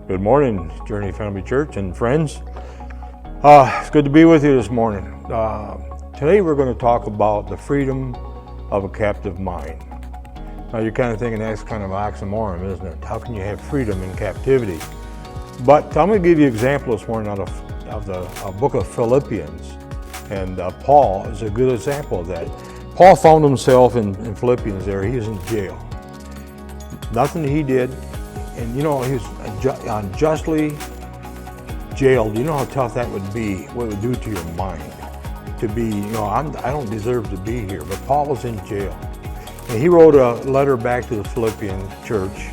Good morning, Journey Family Church and friends. It's good to be with you this morning. Today we're going to talk about the freedom of a captive mind. Now you're kind of thinking that's kind of oxymoron, isn't it? How can you have freedom in captivity? But I'm going to give you an example this morning out of the book of Philippians. And Paul is a good example of that. Paul found himself in Philippians there. He was in jail. Nothing he did. And he was unjustly jailed. You know how tough that would be, what it would do to your mind. To be, I don't deserve to be here. But Paul was in jail. And he wrote a letter back to the Philippian church.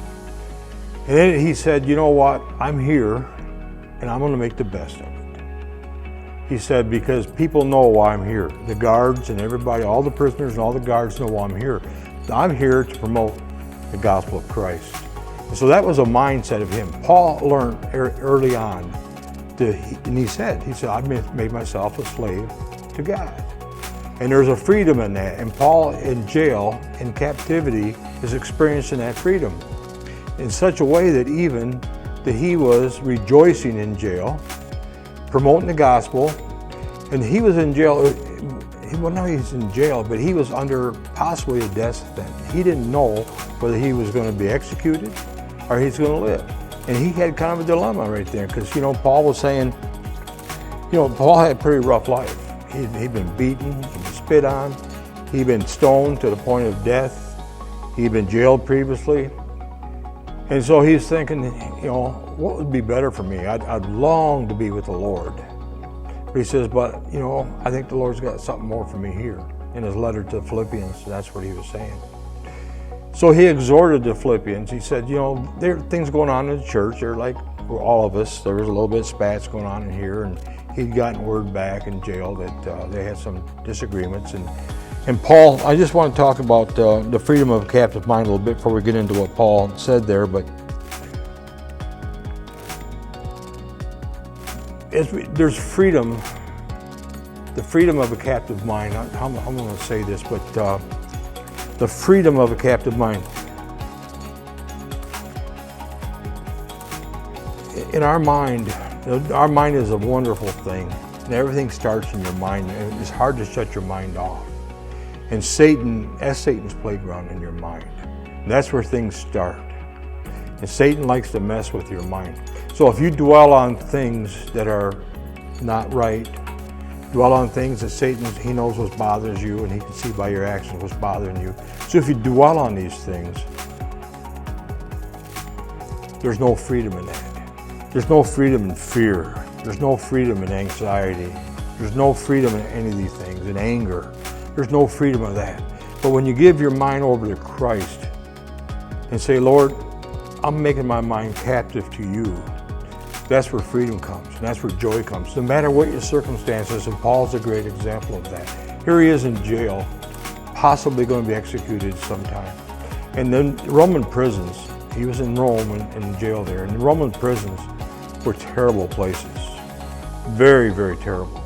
And then he said, you know what, I'm here and I'm going to make the best of it. He said, because people know why I'm here. The guards and everybody, all the prisoners and all the guards know why I'm here. I'm here to promote the gospel of Christ. And so that was a mindset of him. Paul learned early on, and he said, I've made myself a slave to God. And there's a freedom in that. And Paul in jail, in captivity, is experiencing that freedom in such a way that even that he was rejoicing in jail, promoting the gospel. And he was in jail, he's in jail, but he was under possibly a death sentence. He didn't know whether he was going to be executed or he's going to live. And he had kind of a dilemma right there because, Paul was saying, Paul had a pretty rough life. He'd been beaten, he'd been spit on, he'd been stoned to the point of death, he'd been jailed previously. And so he's thinking, what would be better for me? I'd long to be with the Lord. But he says, but, I think the Lord's got something more for me here. In his letter to the Philippians, that's what he was saying. So he exhorted the Philippians. He said, there are things going on in the church. They're like all of us. There was a little bit of spats going on in here. And he'd gotten word back in jail that they had some disagreements. And Paul, I just want to talk about the freedom of a captive mind a little bit before we get into what Paul said there. But there's freedom, the freedom of a captive mind. I'm going to say this, but the freedom of a captive mind. In our mind is a wonderful thing. And everything starts in your mind. And it's hard to shut your mind off. And that's Satan's playground in your mind. And that's where things start. And Satan likes to mess with your mind. So if you dwell on things that are not right, dwell on things that he knows what bothers you, and he can see by your actions what's bothering you. So if you dwell on these things, there's no freedom in that. There's no freedom in fear. There's no freedom in anxiety. There's no freedom in any of these things, in anger. There's no freedom of that. But when you give your mind over to Christ and say, Lord, I'm making my mind captive to you, that's where freedom comes, and that's where joy comes. No matter what your circumstances, and Paul's a great example of that. Here he is in jail, possibly going to be executed sometime. And then Roman prisons, he was in Rome in jail there, and the Roman prisons were terrible places. Very, very terrible.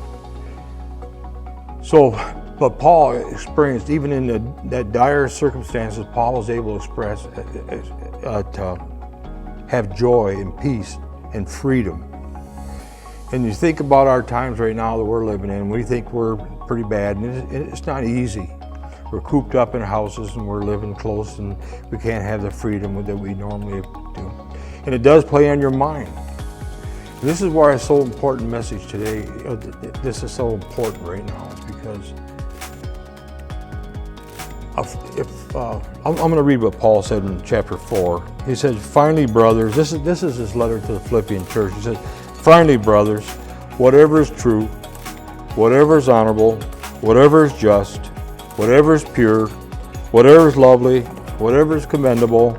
But Paul experienced, even in that dire circumstances, Paul was able to have joy and peace and freedom. And you think about our times right now that we're living in, we think we're pretty bad, and it's not easy. We're cooped up in houses and we're living close, and we can't have the freedom that we normally do. And it does play on your mind. And this is why it's so important message today. This is so important right now, is because I'm going to read what Paul said in chapter 4. He said, finally, brothers, this is his letter to the Philippian church. He said, finally, brothers, whatever is true, whatever is honorable, whatever is just, whatever is pure, whatever is lovely, whatever is commendable,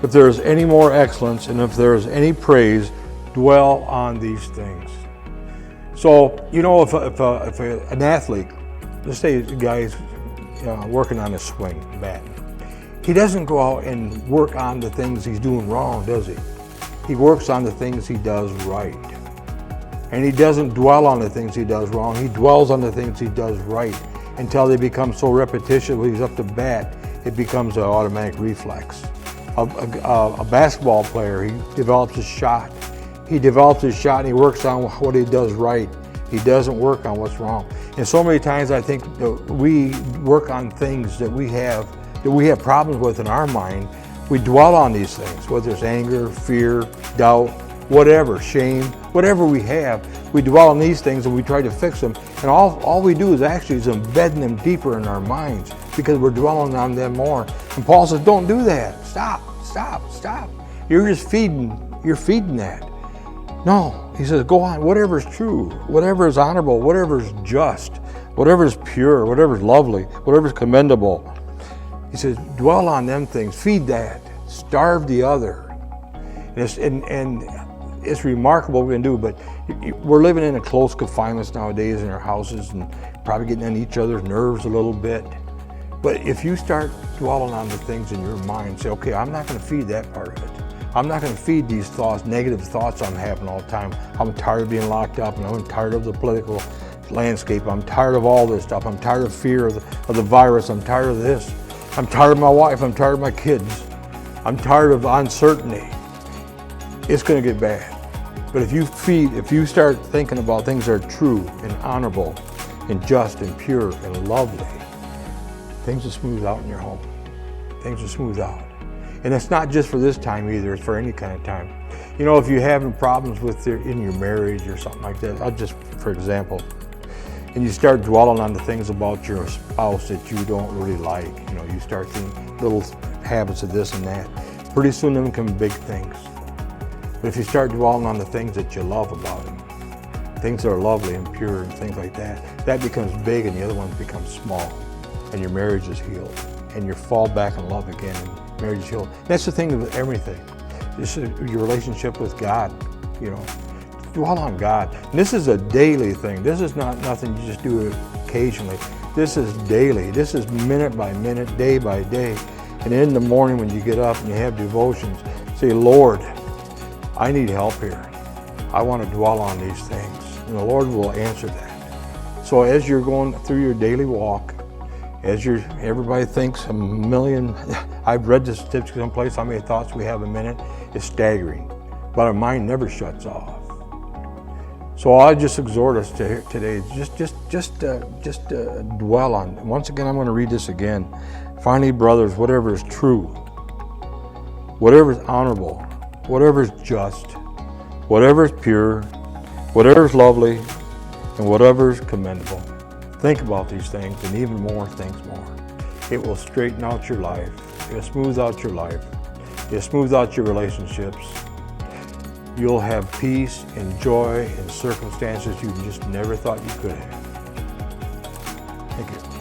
if there is any more excellence and if there is any praise, dwell on these things. So, if an athlete, let's say a guy's working on a swing bat, he doesn't go out and work on the things he's doing wrong, does he? He works on the things he does right. And he doesn't dwell on the things he does wrong. He dwells on the things he does right until they become so repetitious when he's up to bat, it becomes an automatic reflex. A basketball player, he develops a shot He develops his shot and he works on what he does right. He doesn't work on what's wrong. And so many times I think that we work on things that we have problems with in our mind. We dwell on these things, whether it's anger, fear, doubt, whatever, shame, whatever we have. We dwell on these things and we try to fix them. And all we do is actually is embedding them deeper in our minds because we're dwelling on them more. And Paul says, don't do that. Stop. You're just feeding that. No, he says, go on, whatever is true, whatever is honorable, whatever is just, whatever is pure, whatever is lovely, whatever is commendable. He says, dwell on them things, feed that, starve the other. And it's remarkable what we can do, but we're living in a close confinement nowadays in our houses and probably getting on each other's nerves a little bit. But if you start dwelling on the things in your mind, say, okay, I'm not going to feed that part of it. I'm not going to feed these thoughts, negative thoughts I'm having all the time. I'm tired of being locked up, and I'm tired of the political landscape. I'm tired of all this stuff. I'm tired of fear of the virus. I'm tired of this. I'm tired of my wife. I'm tired of my kids. I'm tired of uncertainty. It's going to get bad. But if you start thinking about things that are true and honorable and just and pure and lovely, things will smooth out in your home. Things will smooth out. And it's not just for this time either, it's for any kind of time. You know, if you're having problems in your marriage or something like that, I'll just, for example, and you start dwelling on the things about your spouse that you don't really like, you know, you start seeing little habits of this and that, pretty soon they become big things. But if you start dwelling on the things that you love about them, things that are lovely and pure and things like that, that becomes big and the other ones become small, and your marriage is healed, and you fall back in love again. Marriage is healed. That's the thing with everything. This is your relationship with God, you know. Dwell on God. And this is a daily thing. This is not nothing you just do occasionally. This is daily. This is minute by minute, day by day. And in the morning when you get up and you have devotions, say, Lord, I need help here. I want to dwell on these things. And the Lord will answer that. So as you're going through your daily walk, everybody thinks a million, I've read this statistic someplace, how many thoughts we have a minute. It's staggering, but our mind never shuts off. So I just exhort us today, just dwell on. Once again, I'm going to read this again. Finally, brothers, whatever is true, whatever is honorable, whatever is just, whatever is pure, whatever is lovely, and whatever is commendable. Think about these things and even more things more. It will straighten out your life. It will smooth out your life. It will smooth out your relationships. You'll have peace and joy in circumstances you just never thought you could have. Thank you.